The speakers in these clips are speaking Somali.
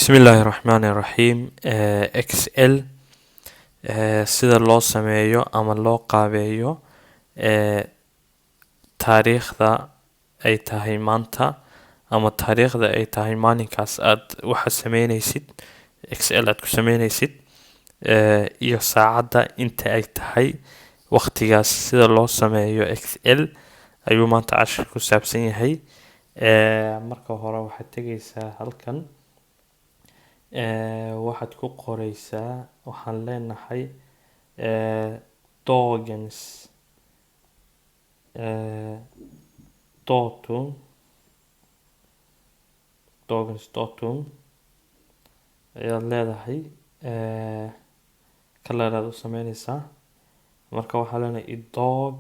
بسم الله الرحمن الرحيم Excel sida loo sameeyo ama loo qaabeeyo taariikhda ay tahay maanta ama taariikhda ay tahay maalinkaas aad waxa sameynaysid Excel aad ku sameynaysid iyo saacadda inta ay tahay waqtigaas sida loo sameeyo Excel ayuu maanta cashar ku saabsan yahay marka hore waxaad tegaysaa halkan waxaad ku qoraysaa waxaan leenahay tokens totum ayaad leedahay color-aad u sameynaysaa marka waxaa leenahay dog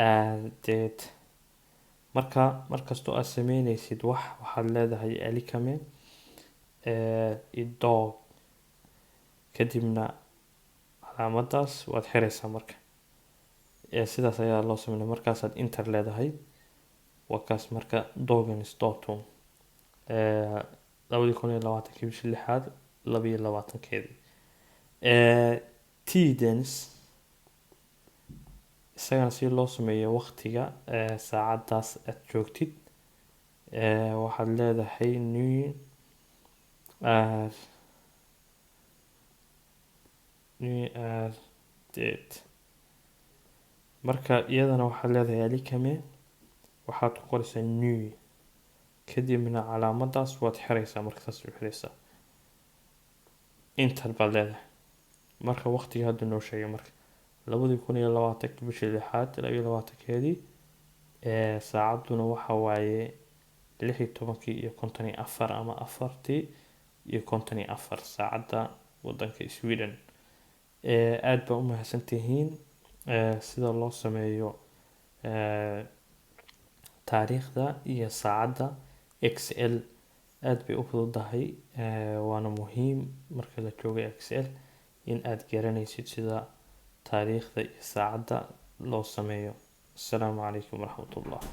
added markastoo aad sameynaysid waxaad leedahay alikame dog kadibna calaamadaas waad xiraysaa marka sidaas ayaa loo sameeyaa markaasaad enter leedahay wakaas marka tokens totum 2020 bishii 6aad 22 tdens isagana si loo sameeyo waqtiga saacadaas aad joogtid waxaad leedahay new date marka iyadana waxaad leedahay alikame waxaad ku qoraysaa new kadibna calaamadaas waad xiraysaa markaas u xiraysaa enter baad leedahay marka waqtiga hadda noo sheegay marka 2020 bishii 6aad 22keedii saacaduna waxa waaye 16:54 ama 4:54 saacada wadanka Sweden aad baa u mahadsantihiin sida loo sameeyo taariikhda iyo saacadda Excel aad bay u fududahay waana muhiim marka la joogo Excel in aad garanaysid sida taariikhda iyo saacadda loo sameeyo. Assalaamu calaykum waraxmatullaah.